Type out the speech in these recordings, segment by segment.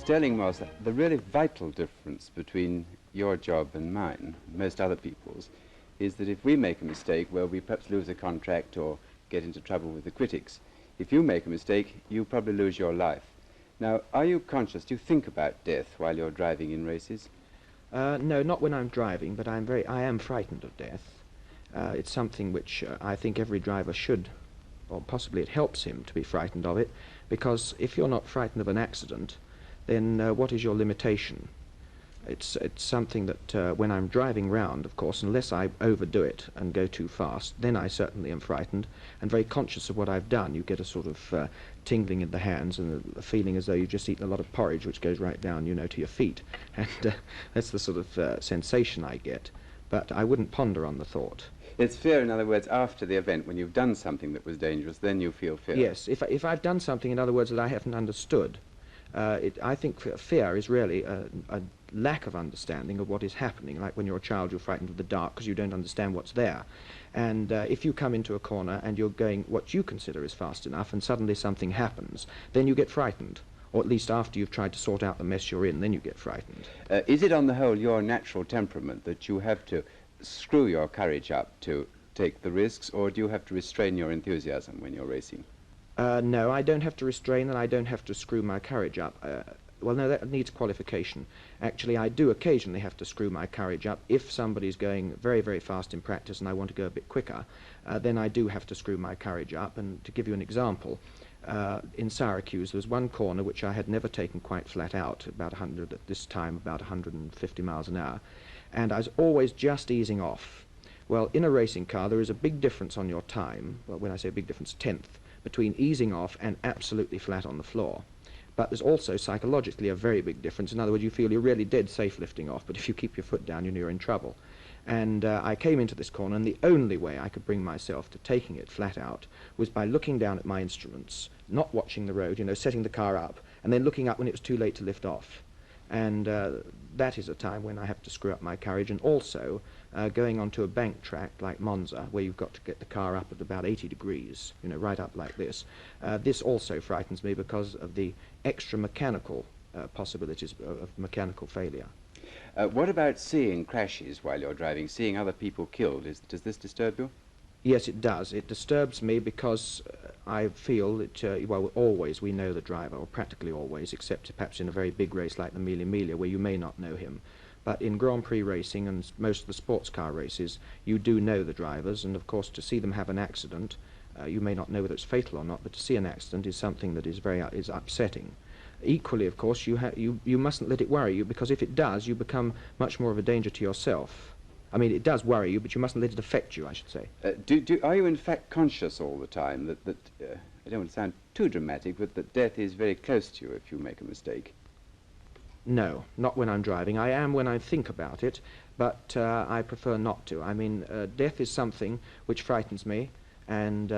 Stirling Moss, the really vital difference between your job and mine, most other people's, is that if we make a mistake where we perhaps lose a contract or get into trouble with the critics, if you make a mistake, you probably lose your life. Now, are you conscious, do you think about death while you're driving in races? No, not when I'm driving, but I am frightened of death. It's something which I think every driver should, or possibly it helps him to be frightened of it, because if you're not frightened of an accident, then what is your limitation? It's something that when I'm driving round, of course, unless I overdo it and go too fast, then I certainly am frightened and very conscious of what I've done. You get a sort of tingling in the hands and a feeling as though you've just eaten a lot of porridge, which goes right down, you know, to your feet. And that's the sort of sensation I get. But I wouldn't ponder on the thought. It's fear, in other words, after the event, when you've done something that was dangerous, then you feel fear. Yes, if I've done something, in other words, that I haven't understood, I think fear is really a lack of understanding of what is happening. Like when you're a child, you're frightened of the dark because you don't understand what's there. And if you come into a corner and you're going what you consider is fast enough and suddenly something happens, then you get frightened. Or at least after you've tried to sort out the mess you're in, then you get frightened. Is it on the whole your natural temperament that you have to screw your courage up to take the risks, or do you have to restrain your enthusiasm when you're racing? No, I don't have to restrain and I don't have to screw my courage up. Well, no, that needs qualification. Actually, I do occasionally have to screw my courage up. If somebody's going very, very fast in practice and I want to go a bit quicker, then I do have to screw my courage up. And to give you an example, in Syracuse, there was one corner which I had never taken quite flat out, about 100 at this time, about 150 miles an hour, and I was always just easing off. Well, in a racing car, there is a big difference on your time, well, when I say big difference, tenth, between easing off and absolutely flat on the floor. But there's also psychologically a very big difference. In other words, you feel you're really dead safe lifting off, but if you keep your foot down, you're in trouble. And I came into this corner, and the only way I could bring myself to taking it flat out was by looking down at my instruments, not watching the road, you know, setting the car up, and then looking up when it was too late to lift off. And that is a time when I have to screw up my courage, and also going onto a bank track like Monza, where you've got to get the car up at about 80 degrees, you know, right up like this. This also frightens me because of the extra mechanical possibilities of mechanical failure. What about seeing crashes while you're driving, seeing other people killed? Does this disturb you? Yes, it does. It disturbs me because I feel that, well, always we know the driver, or practically always, except perhaps in a very big race like the Mille Miglia, where you may not know him. But in Grand Prix racing and most of the sports car races, you do know the drivers, and of course to see them have an accident, you may not know whether it's fatal or not, but to see an accident is something that is is upsetting. Equally, of course, you mustn't let it worry you, because if it does, you become much more of a danger to yourself. I mean, it does worry you, but you mustn't let it affect you, I should say. Are you in fact conscious all the time that I don't want to sound too dramatic, but that death is very close to you if you make a mistake? No, not when I'm driving. I am when I think about it, but I prefer not to. I mean, death is something which frightens me, and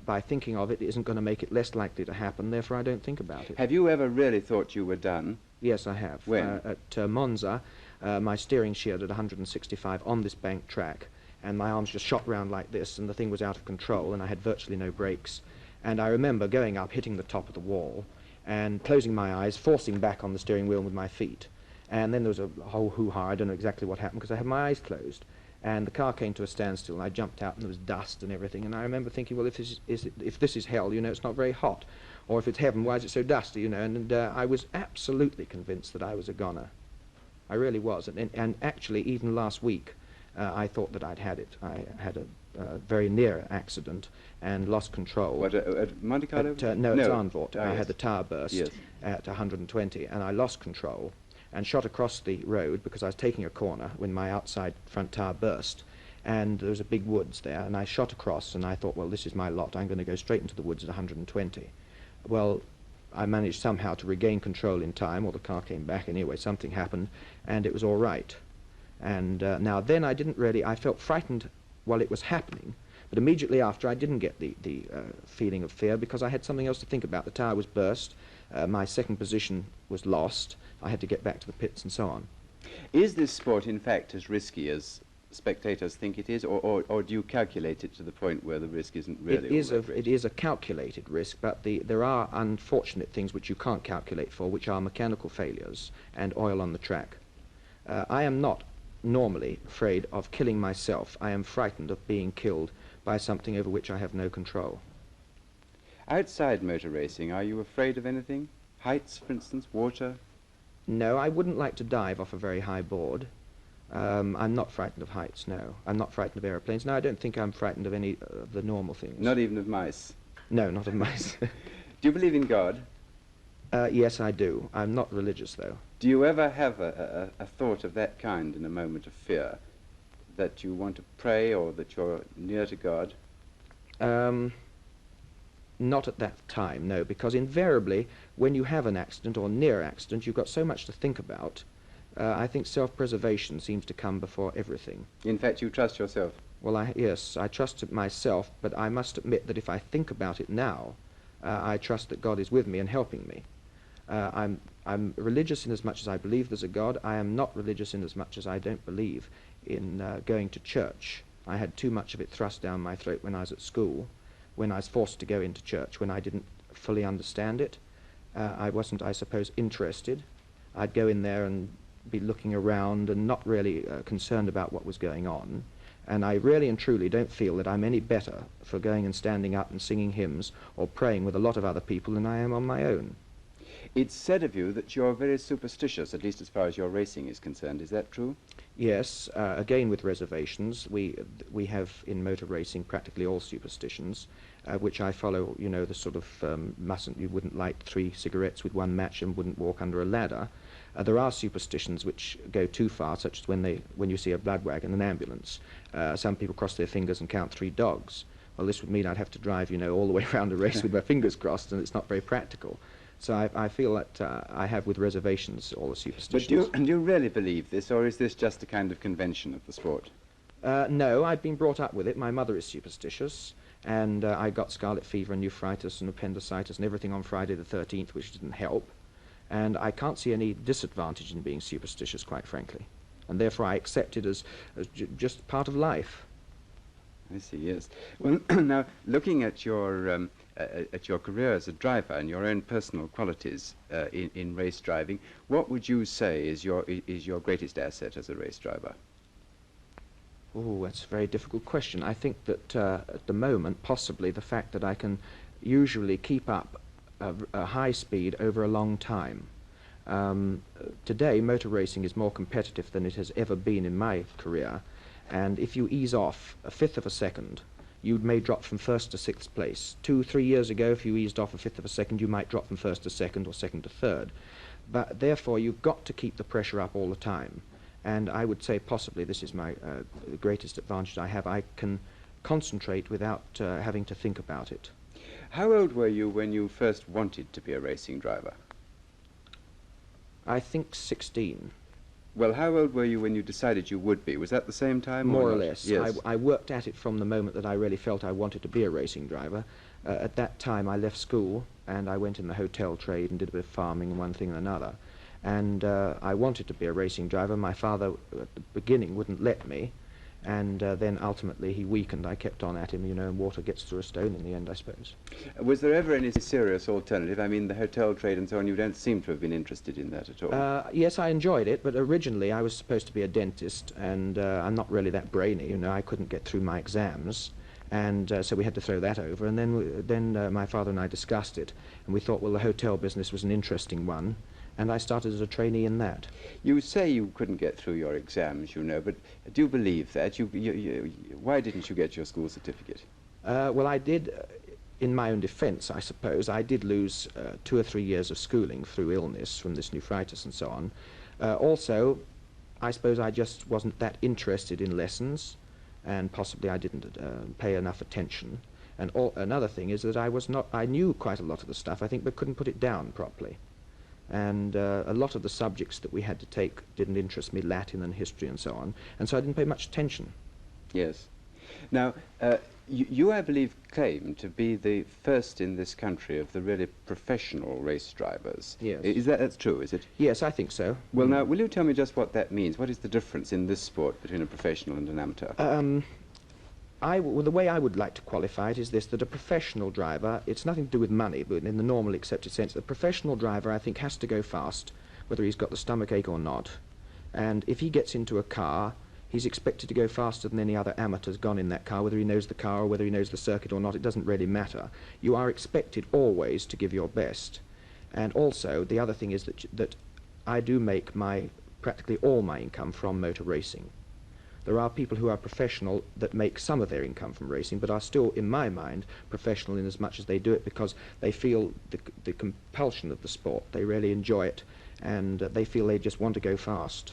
by thinking of it isn't going to make it less likely to happen, therefore I don't think about it. Have you ever really thought you were done? Yes, I have. When? At Monza, my steering sheared at 165 on this bank track, and my arms just shot round like this, and the thing was out of control, and I had virtually no brakes. And I remember going up, hitting the top of the wall, and closing my eyes, forcing back on the steering wheel with my feet. And then there was a whole hoo-ha. I don't know exactly what happened because I had my eyes closed. And the car came to a standstill, and I jumped out, and there was dust and everything. And I remember thinking, well, if this is hell, you know, it's not very hot. Or if it's heaven, why is it so dusty, you know? And I was absolutely convinced that I was a goner. I really was. And actually, even last week, I thought that I'd had it. I had a very near accident and lost control. What, at Monte Carlo? No, it's Arnvort. I yes. had the tire burst at 120, and I lost control and shot across the road because I was taking a corner when my outside front tire burst, and there was a big woods there, and I shot across, and I thought, well, this is my lot. I'm going to go straight into the woods at 120. Well, I managed somehow to regain control in time, or the car came back anyway. Something happened, and it was all right. And now then I felt frightened while it was happening, but immediately after I didn't get the feeling of fear because I had something else to think about. The tire was burst, my second position was lost, I had to get back to the pits and so on. Is this sport in fact as risky as spectators think it is, or do you calculate it to the point where the risk isn't really all that great? It is a calculated risk, but there are unfortunate things which you can't calculate for, which are mechanical failures and oil on the track. I am not normally afraid of killing myself. I am frightened of being killed by something over which I have no control. Outside motor racing, are you afraid of anything? Heights, for instance, water? No, I wouldn't like to dive off a very high board. I'm not frightened of heights, no. I'm not frightened of aeroplanes. No, I don't think I'm frightened of any of the normal things. Not even of mice? No, not of mice. Do you believe in God? Yes, I do. I'm not religious, though. Do you ever have a thought of that kind in a moment of fear, that you want to pray or that you're near to God? Not at that time, no, because invariably, when you have an accident or near accident, you've got so much to think about. I think self-preservation seems to come before everything. In fact, you trust yourself? Well, yes, I trust myself, but I must admit that if I think about it now, I trust that God is with me and helping me. I'm religious in as much as I believe there's a God. I am not religious in as much as I don't believe in going to church. I had too much of it thrust down my throat when I was at school, when I was forced to go into church, when I didn't fully understand it. I wasn't, I suppose, interested. I'd go in there and be looking around and not really concerned about what was going on. And I really and truly don't feel that I'm any better for going and standing up and singing hymns or praying with a lot of other people than I am on my own. It's said of you that you're very superstitious, at least as far as your racing is concerned. Is that true? Yes, again with reservations. We have in motor racing practically all superstitions, which I follow, you know, the sort of you wouldn't light 3 cigarettes with one match and wouldn't walk under a ladder. There are superstitions which go too far, such as when you see a blood wagon, an ambulance. Some people cross their fingers and count 3 dogs. Well, this would mean I'd have to drive, you know, all the way around a race with my fingers crossed, and it's not very practical. So I feel that I have with reservations all the superstitions. But do you really believe this, or is this just a kind of convention of the sport? No, I've been brought up with it. My mother is superstitious, and I got scarlet fever and nephritis and appendicitis and everything on Friday the 13th, which didn't help. And I can't see any disadvantage in being superstitious, quite frankly. And therefore I accept it as just part of life. I see, yes. Well, now, looking at your career as a driver and your own personal qualities in race driving, what would you say is your greatest asset as a race driver? Oh, that's a very difficult question. I think that at the moment, possibly the fact that I can usually keep up a high speed over a long time. Today, motor racing is more competitive than it has ever been in my career, and if you ease off 1/5 of a second, you may drop from 1st to 6th place. 2-3 years ago, if you eased off 1/5 of a second, you might drop from 1st to 2nd or 2nd to 3rd. But therefore, you've got to keep the pressure up all the time. And I would say possibly this is my greatest advantage I have. I can concentrate without having to think about it. How old were you when you first wanted to be a racing driver? I think 16. Well, how old were you when you decided you would be? Was that the same time? More or not? less. Yes. I worked at it from the moment that I really felt I wanted to be a racing driver. At that time, I left school and I went in the hotel trade and did a bit of farming and one thing and another. And I wanted to be a racing driver. My father, at the beginning, wouldn't let me. And then ultimately he weakened. I kept on at him, you know, and water gets through a stone in the end, I suppose. Was there ever any serious alternative? I mean, the hotel trade and so on, you don't seem to have been interested in that at all. Yes, I enjoyed it, but originally I was supposed to be a dentist, and I'm not really that brainy, you know. I couldn't get through my exams, and so we had to throw that over. And then my father and I discussed it, and we thought, well, the hotel business was an interesting one. And I started as a trainee in that. You say you couldn't get through your exams, you know, but do you believe that? Why didn't you get your school certificate? Well, I did, in my own defence, I suppose, I did lose 2 or 3 years of schooling through illness from this nephritis and so on. Also, I suppose I just wasn't that interested in lessons, and possibly I didn't pay enough attention. And another thing is that I knew quite a lot of the stuff, I think, but couldn't put it down properly. And a lot of the subjects that we had to take didn't interest me, Latin and history and so on, and so I didn't pay much attention. Yes. Now, you, I believe, claim to be the first in this country of the really professional race drivers. Yes. That's true, is it? Yes, I think so. Well, now, will you tell me just what that means? What is the difference in this sport between a professional and an amateur? Well, the way I would like to qualify it is this, that a professional driver, it's nothing to do with money, but in the normal accepted sense, a professional driver, I think, has to go fast, whether he's got the stomach ache or not. And if he gets into a car, he's expected to go faster than any other amateur's gone in that car, whether he knows the car or whether he knows the circuit or not, it doesn't really matter. You are expected always to give your best. And also, the other thing is that I do make practically all my income from motor racing. There are people who are professional that make some of their income from racing, but are still, in my mind, professional in as much as they do it because they feel the compulsion of the sport. They really enjoy it, and they feel they just want to go fast.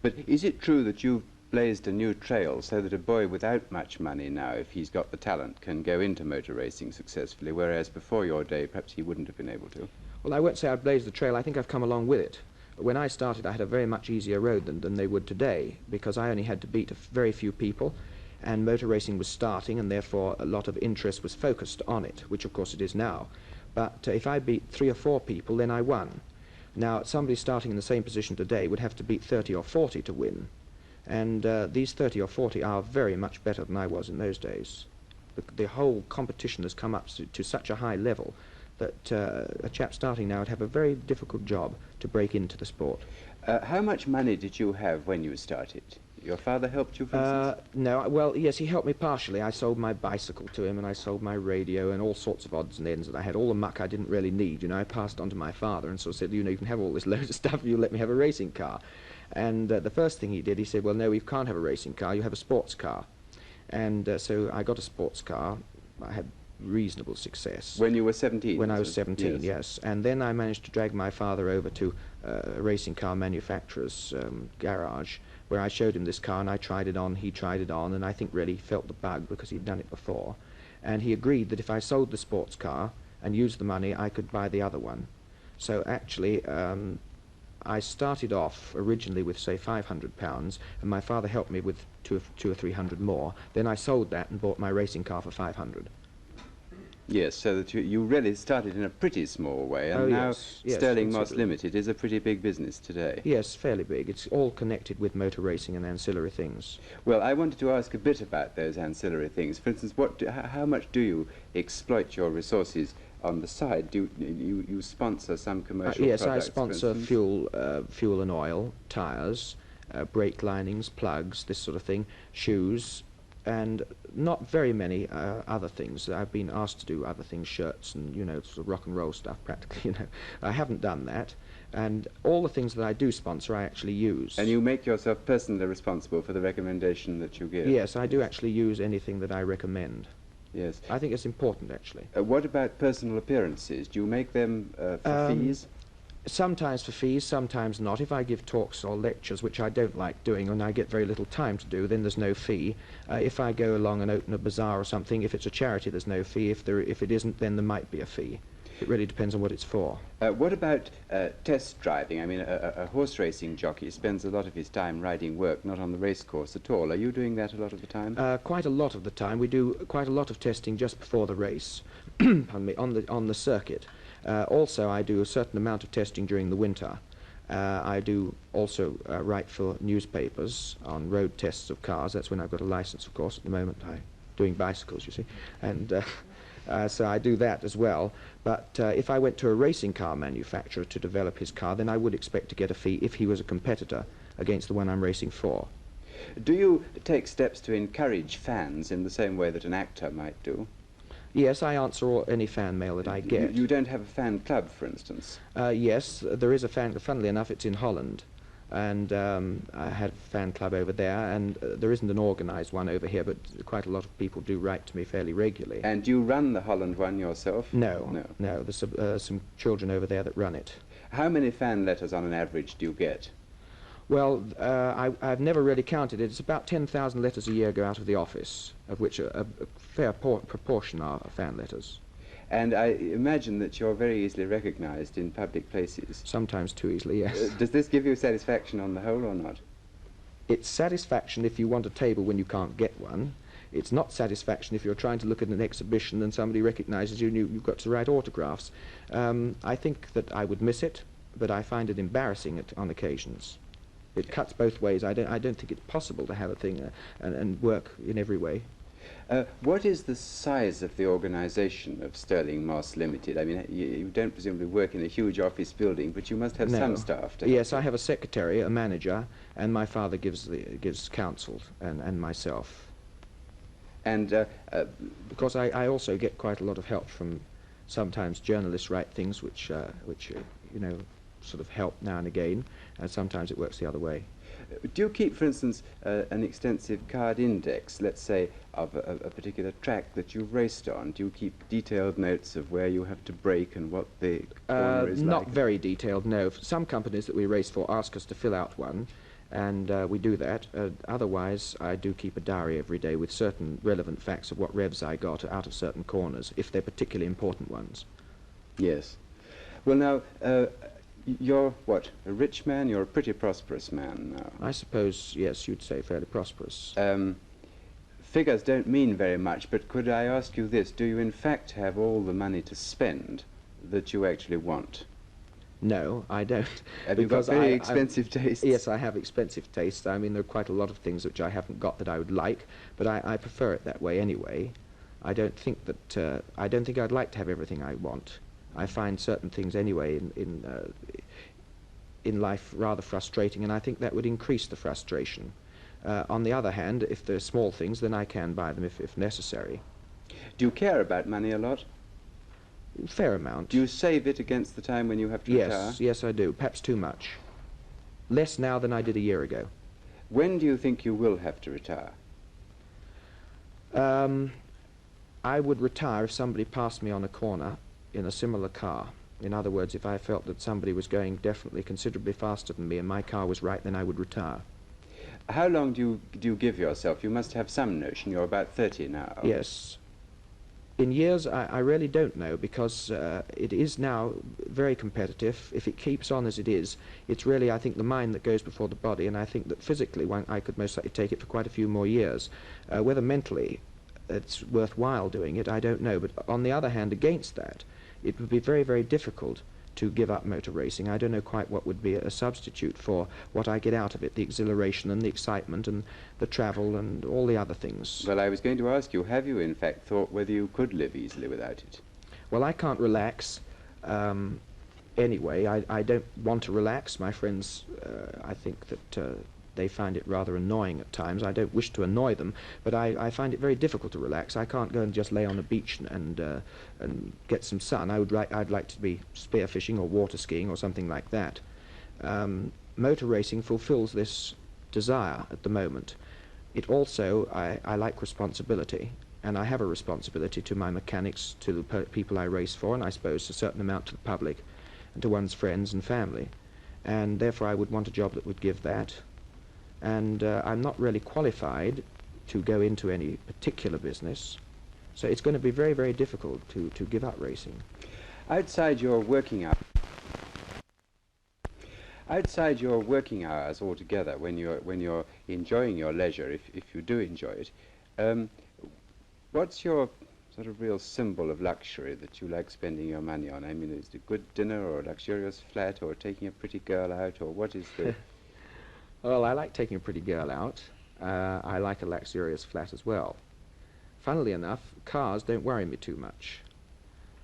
But is it true that you've blazed a new trail so that a boy without much money now, if he's got the talent, can go into motor racing successfully, whereas before your day perhaps he wouldn't have been able to? Well, I won't say I've blazed the trail. I think I've come along with it. When I started, I had a very much easier road than they would today, because I only had to beat very few people, and motor racing was starting, and therefore a lot of interest was focused on it, which of course it is now. But if I beat 3 or 4 people, then I won. Now, somebody starting in the same position today would have to beat 30 or 40 to win, and these 30 or 40 are very much better than I was in those days. The whole competition has come up to such a high level that a chap starting now would have a very difficult job to break into the sport. How much money did you have when you started? Your father helped you, for instance? No, well, yes, he helped me partially. I sold my bicycle to him, and I sold my radio and all sorts of odds and ends that I had, all the muck I didn't really need. You know, I passed on to my father and sort of said, you know, you can have all this load of stuff if you let me have a racing car. And the first thing he did, he said, well, no, you can't have a racing car, you have a sports car. And so I got a sports car. I had reasonable success. When you were 17? When I was 17, yes. And then I managed to drag my father over to a racing car manufacturer's garage, where I showed him this car and I tried it on, he tried it on, and I think really felt the bug because he'd done it before. And he agreed that if I sold the sports car and used the money, I could buy the other one. So actually, I started off originally with, say, £500, and my father helped me with two or 300 more. Then I sold that and bought my racing car for 500. Yes, so that you really started in a pretty small way, and now yes, Stirling Moss Limited is a pretty big business today. Yes, fairly big. It's all connected with motor racing and ancillary things. Well, I wanted to ask a bit about those ancillary things. For instance, how much do you exploit your resources on the side? Do you sponsor some commercial yes, products? I sponsor fuel and oil, tyres, brake linings, plugs, this sort of thing, shoes, and not very many other things. I've been asked to do other things, shirts and, you know, sort of rock and roll stuff practically, you know. I haven't done that, and all the things that I do sponsor I actually use. And you make yourself personally responsible for the recommendation that you give? Yes, I do actually use anything that I recommend. Yes. I think it's important, actually. What about personal appearances? Do you make them for fees? Sometimes for fees, sometimes not. If I give talks or lectures, which I don't like doing and I get very little time to do, then there's no fee. If I go along and open a bazaar or something, if it's a charity, there's no fee. If it isn't, then there might be a fee. It really depends on what it's for. What about test driving? I mean, a horse racing jockey spends a lot of his time riding work, not on the race course at all. Are you doing that a lot of the time? Quite a lot of the time. We do quite a lot of testing just before the race, pardon me, on the circuit. Also, I do a certain amount of testing during the winter. I do also write for newspapers on road tests of cars. That's when I've got a license, of course. At the moment, I'm doing bicycles, you see. And so I do that as well. But if I went to a racing car manufacturer to develop his car, then I would expect to get a fee if he was a competitor against the one I'm racing for. Do you take steps to encourage fans in the same way that an actor might do? Yes, I answer any fan mail that I get. You don't have a fan club, for instance? Yes, there is a fan. Funnily enough, it's in Holland, and I had a fan club over there, and there isn't an organised one over here, but quite a lot of people do write to me fairly regularly. And do you run the Holland one yourself? No. There's some children over there that run it. How many fan letters on an average do you get? Well, I've never really counted it. It's about 10,000 letters a year go out of the office, of which a fair proportion are fan letters. And I imagine that you're very easily recognised in public places. Sometimes too easily, yes. Does this give you satisfaction on the whole or not? It's satisfaction if you want a table when you can't get one. It's not satisfaction if you're trying to look at an exhibition and somebody recognises you and you've got to write autographs. I think that I would miss it, but I find it embarrassing on occasions. It cuts both ways. I don't think it's possible to have a thing and work in every way. What is the size of the organisation of Stirling Moss Limited? I mean, you don't presumably work in a huge office building, but you must have some staff to help Yes, you. I have a secretary, a manager, and my father gives counsel, and myself. And Because I also get quite a lot of help from, sometimes journalists write things which you know, sort of help now and again, and sometimes it works the other way. do you keep, for instance, an extensive card index, let's say, of a particular track that you've raced on? Do you keep detailed notes of where you have to brake and what the corner is Not like? very detailed, no. Some companies that we race for ask us to fill out one, and we do that. Otherwise, I do keep a diary every day with certain relevant facts of what revs I got out of certain corners, if they're particularly important ones. Yes. Well, now, you're, what, a rich man? You're a pretty prosperous man now. I suppose, yes, you'd say fairly prosperous. Figures don't mean very much, but could I ask you this? Do you in fact have all the money to spend that you actually want? No, I don't. Have you got very expensive tastes? Yes, I have expensive tastes. I mean, there are quite a lot of things which I haven't got that I would like, but I prefer it that way anyway. I don't think that I don't think I'd like to have everything I want. I find certain things anyway in life rather frustrating, and I think that would increase the frustration. On the other hand, if they're small things, then I can buy them if necessary. Do you care about money a lot? Fair amount. Do you save it against the time when you have to retire? Yes, I do. Perhaps too much. Less now than I did a year ago. When do you think you will have to retire? I would retire if somebody passed me on a corner in a similar car. In other words, if I felt that somebody was going definitely considerably faster than me and my car was right, then I would retire. How long do you give yourself? You must have some notion. You're about 30 now. Yes. In years, I really don't know, because it is now very competitive. If it keeps on as it is, it's really, I think, the mind that goes before the body, and I think that physically I could most likely take it for quite a few more years. Whether mentally it's worthwhile doing it, I don't know. But on the other hand, against that, it would be very, very difficult to give up motor racing. I don't know quite what would be a substitute for what I get out of it, the exhilaration and the excitement and the travel and all the other things. Well, I was going to ask you, have you in fact thought whether you could live easily without it? Well, I can't relax anyway. I don't want to relax. My friends, I think that they find it rather annoying at times. I don't wish to annoy them, but I find it very difficult to relax. I can't go and just lay on a beach and get some sun. I'd like to be spearfishing or water skiing or something like that. Motor racing fulfills this desire at the moment. It also, I like responsibility, and I have a responsibility to my mechanics, to the people I race for, and I suppose a certain amount to the public and to one's friends and family. And therefore I would want a job that would give that. And I'm not really qualified to go into any particular business, so it's going to be very, very difficult to give up racing. Outside your working hours altogether, when you're enjoying your leisure, if you do enjoy it, what's your sort of real symbol of luxury that you like spending your money on? I mean, is it a good dinner or a luxurious flat or taking a pretty girl out, or what is the... Well, I like taking a pretty girl out. I like a luxurious flat as well. Funnily enough, cars don't worry me too much.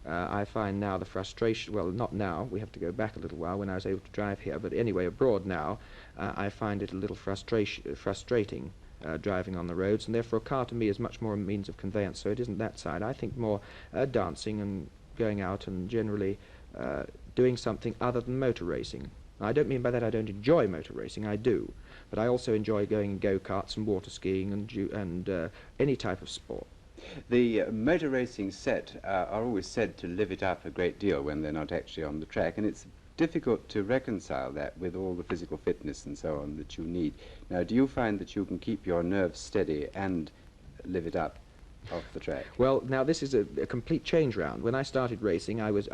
I find now the frustration, well, not now, we have to go back a little while when I was able to drive here, but anyway, abroad now, I find it a little frustrating driving on the roads, and therefore a car to me is much more a means of conveyance, so it isn't that side. I think more dancing and going out and generally doing something other than motor racing. I don't mean by that I don't enjoy motor racing, I do, but I also enjoy going in go-karts and water skiing and any type of sport. The motor racing set are always said to live it up a great deal when they're not actually on the track, and it's difficult to reconcile that with all the physical fitness and so on that you need. Now, do you find that you can keep your nerves steady and live it up off the track? Well, now this is a complete change round. When I started racing, I was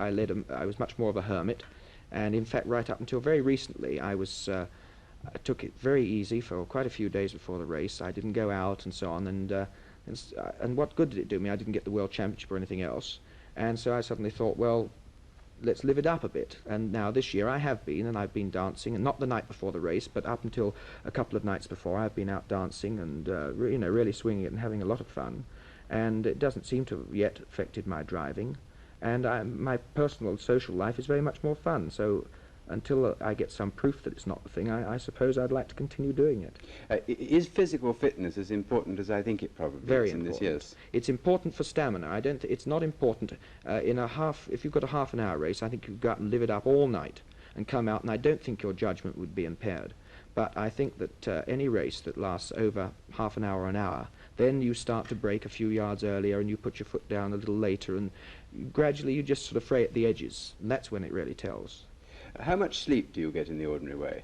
much more of a hermit. And in fact, right up until very recently, I took it very easy for quite a few days before the race. I didn't go out and so on, and And what good did it do me? I didn't get the World Championship or anything else. And so I suddenly thought, well, let's live it up a bit. And now this year I have been, and I've been dancing, and not the night before the race, but up until a couple of nights before, I've been out dancing and really swinging it and having a lot of fun. And it doesn't seem to have yet affected my driving. And my personal social life is very much more fun. So until I get some proof that it's not the thing, I suppose I'd like to continue doing it. Is physical fitness as important as I think it probably Very is in important. this? Yes. It's important for stamina. I don't. It's not important if you've got a half an hour race. I think you've got to live it up all night and come out, and I don't think your judgment would be impaired. But I think that any race that lasts over half an hour or an hour, then you start to brake a few yards earlier and you put your foot down a little later, and gradually you just sort of fray at the edges, and that's when it really tells. How much sleep do you get in the ordinary way?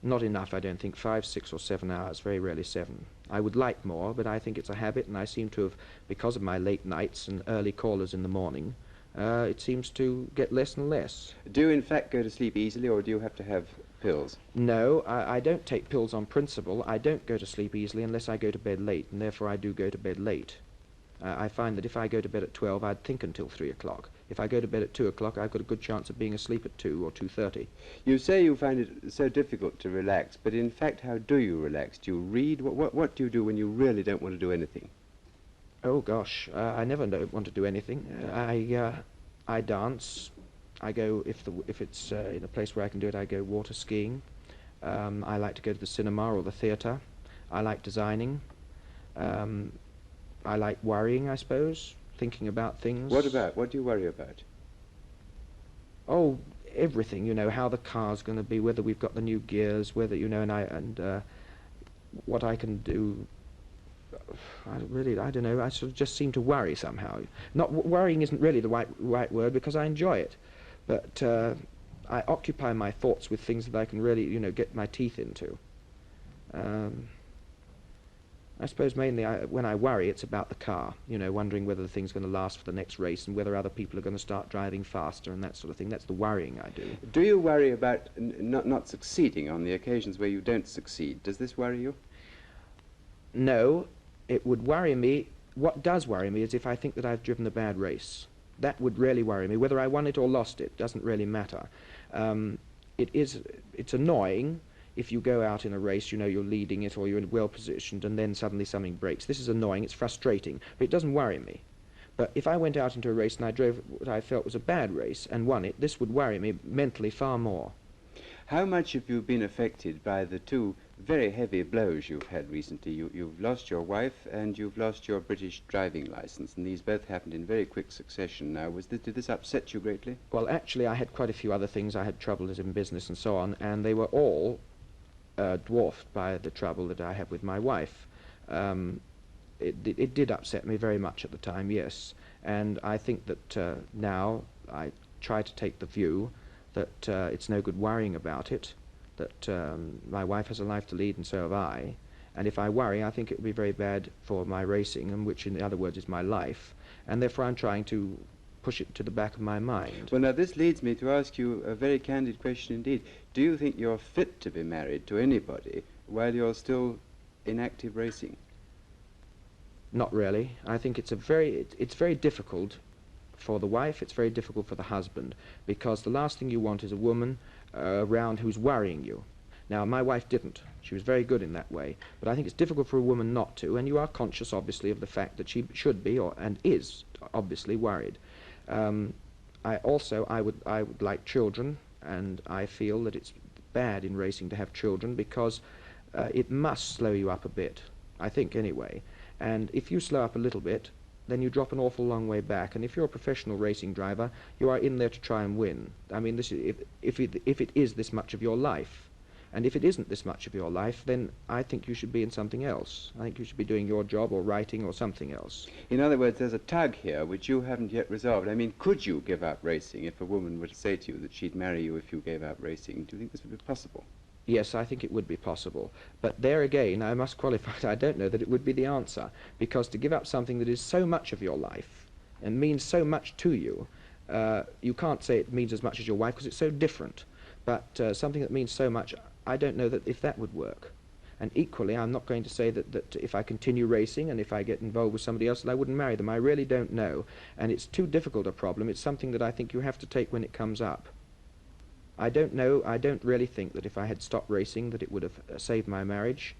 Not enough, I don't think. 5, 6 or 7 hours, very rarely 7. I would like more, but I think it's a habit, and I seem to have, because of my late nights and early callers in the morning, it seems to get less and less. Do you in fact go to sleep easily, or do you have to have pills? No, I don't take pills on principle. I don't go to sleep easily unless I go to bed late, and therefore I do go to bed late. I find that if I go to bed at 12, I'd think until 3 o'clock. If I go to bed at 2 o'clock, I've got a good chance of being asleep at 2 or 2:30. You say you find it so difficult to relax, but in fact, how do you relax? Do you read? What do you do when you really don't want to do anything? Oh gosh, I never want to do anything. I dance. I go if it's in a place where I can do it. I go water skiing. I like to go to the cinema or the theatre. I like designing. I like worrying, I suppose, thinking about things. What do you worry about? Oh, everything. You know, how the car's going to be, whether we've got the new gears, whether what I can do. I don't know. I sort of just seem to worry somehow. Worrying isn't really the right word, because I enjoy it, but I occupy my thoughts with things that I can really, get my teeth into. I suppose mainly when I worry, it's about the car, wondering whether the thing's going to last for the next race and whether other people are going to start driving faster and that sort of thing. That's the worrying I do. Do you worry about not succeeding on the occasions where you don't succeed? Does this worry you? No, it would worry me. What does worry me is if I think that I've driven a bad race. That would really worry me. Whether I won it or lost it doesn't really matter. It's annoying if you go out in a race, you're leading it or you're well positioned, and then suddenly something breaks. This is annoying, it's frustrating, but it doesn't worry me. But if I went out into a race and I drove what I felt was a bad race and won it, this would worry me mentally far more. How much have you been affected by the two very heavy blows you've had recently? You've lost your wife and you've lost your British driving licence, and these both happened in very quick succession now. Did this upset you greatly? Well, actually, I had quite a few other things. I had troubles in business and so on, and they were all dwarfed by the trouble that I had with my wife. It did upset me very much at the time, yes, and I think that now I try to take the view that it's no good worrying about it, that my wife has a life to lead and so have I, and if I worry, I think it would be very bad for my racing, and which in other words is my life, and therefore I'm trying to push it to the back of my mind. Well, now this leads me to ask you a very candid question indeed. Do you think you're fit to be married to anybody while you're still in active racing? Not really. I think it's very difficult for the wife, it's very difficult for the husband, because the last thing you want is a woman around who's worrying you. Now, my wife didn't. She was very good in that way, but I think it's difficult for a woman not to, and you are conscious, obviously, of the fact that she should be, and is, obviously worried. I would like children, and I feel that it's bad in racing to have children because it must slow you up a bit, I think anyway. And if you slow up a little bit, then you drop an awful long way back. And if you're a professional racing driver, you are in there to try and win. I mean, if it is this much of your life, and if it isn't this much of your life, then I think you should be in something else. I think you should be doing your job or writing or something else. In other words, there's a tug here which you haven't yet resolved. I mean, could you give up racing if a woman were to say to you that she'd marry you if you gave up racing? Do you think this would be possible? Yes, I think it would be possible. But there again, I must qualify it. I don't know that it would be the answer, because to give up something that is so much of your life and means so much to you, you can't say it means as much as your wife because it's so different. But something that means so much, I don't know that if that would work. And equally, I'm not going to say that if I continue racing and if I get involved with somebody else, that I wouldn't marry them. I really don't know. And it's too difficult a problem. It's something that I think you have to take when it comes up. I don't know. I don't really think that if I had stopped racing that it would have saved my marriage.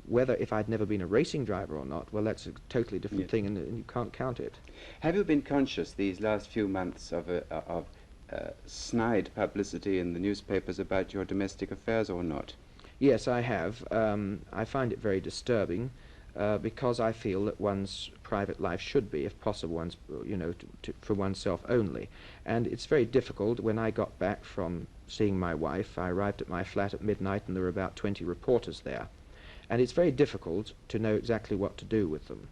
Whether if I'd never been a racing driver or not, well, that's a totally different thing, and you can't count it. Have you been conscious these last few months of snide publicity in the newspapers about your domestic affairs or not? Yes, I have. I find it very disturbing because I feel that one's private life should be, if possible, one's, for oneself only. And it's very difficult. When I got back from seeing my wife, I arrived at my flat at midnight and there were about 20 reporters there. And it's very difficult to know exactly what to do with them,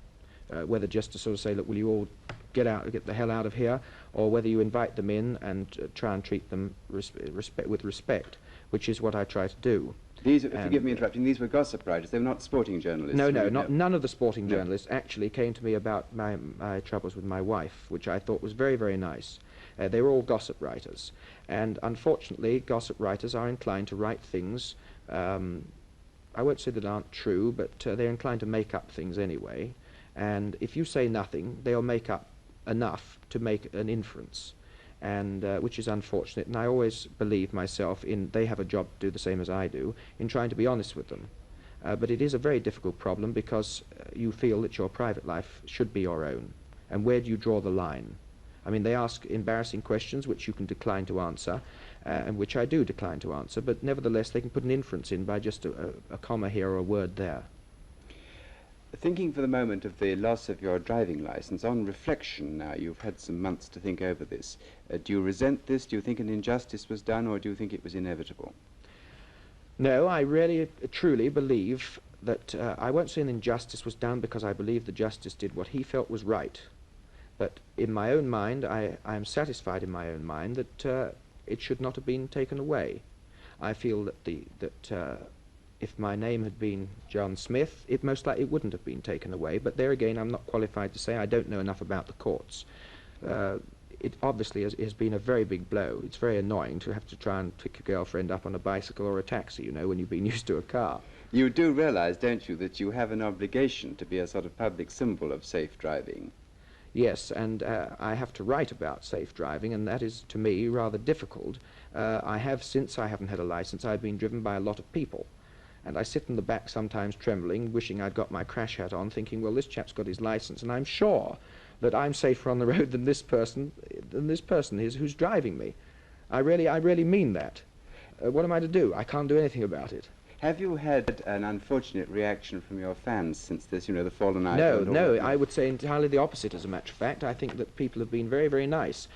whether just to sort of say, look, will you all get the hell out of here, or whether you invite them in and try and treat them with respect, which is what I try to do. These, forgive me interrupting, these were gossip writers, they were not sporting journalists? No, none of the sporting journalists actually came to me about my troubles with my wife, which I thought was very, very nice. They were all gossip writers, and unfortunately gossip writers are inclined to write things, I won't say that aren't true, but they're inclined to make up things anyway, and if you say nothing, they'll make up enough to make an inference, and which is unfortunate. And I always believe myself they have a job to do the same as I do, in trying to be honest with them. But it is a very difficult problem because you feel that your private life should be your own. And where do you draw the line? I mean, they ask embarrassing questions which you can decline to answer, and which I do decline to answer, but nevertheless they can put an inference in by just a comma here or a word there. Thinking for the moment of the loss of your driving license, on reflection now, you've had some months to think over this. Do you resent this? Do you think an injustice was done, or do you think it was inevitable? No, I really, truly believe that, I won't say an injustice was done because I believe the justice did what he felt was right. But in my own mind, I am satisfied in my own mind that it should not have been taken away. I feel that if my name had been John Smith, it most likely wouldn't have been taken away. But there again, I'm not qualified to say. I don't know enough about the courts. It obviously has been a very big blow. It's very annoying to have to try and pick your girlfriend up on a bicycle or a taxi, when you've been used to a car. You do realize, don't you, that you have an obligation to be a sort of public symbol of safe driving? Yes, and I have to write about safe driving, and that is, to me, rather difficult. Since I haven't had a license, I've been driven by a lot of people. And I sit in the back sometimes trembling, wishing I'd got my crash hat on, thinking, well, this chap's got his license, and I'm sure that I'm safer on the road than this person is who's driving me. I really mean that. What am I to do? I can't do anything about it. Have you had an unfortunate reaction from your fans since this, the fallen idol? No, I would say entirely the opposite, as a matter of fact. I think that people have been very, very nice.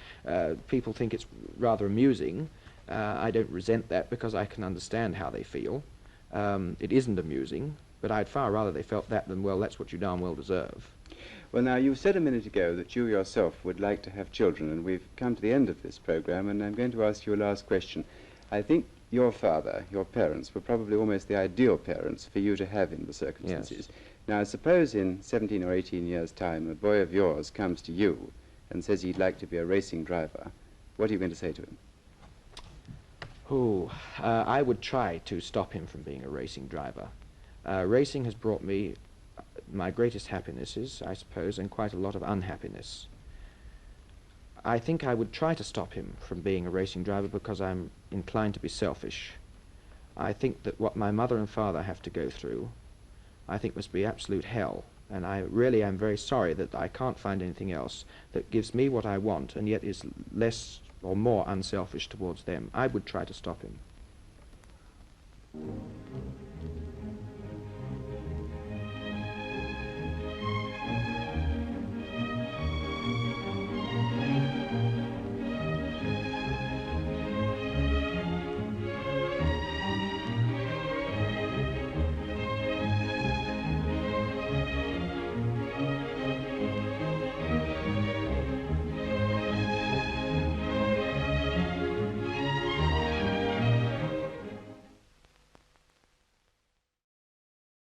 People think it's rather amusing. I don't resent that because I can understand how they feel. It isn't amusing, but I'd far rather they felt that than, well, that's what you darn well deserve. Well, now, you said a minute ago that you yourself would like to have children, and we've come to the end of this program, and I'm going to ask you a last question. I think your father, your parents, were probably almost the ideal parents for you to have in the circumstances. Yes. Now, suppose in 17 or 18 years' time a boy of yours comes to you and says he'd like to be a racing driver. What are you going to say to him? I would try to stop him from being a racing driver. Racing has brought me my greatest happinesses, I suppose, and quite a lot of unhappiness. I think I would try to stop him from being a racing driver because I'm inclined to be selfish. I think that what my mother and father have to go through, I think must be absolute hell, and I really am very sorry that I can't find anything else that gives me what I want and yet is less or more unselfish towards them. I would try to stop him.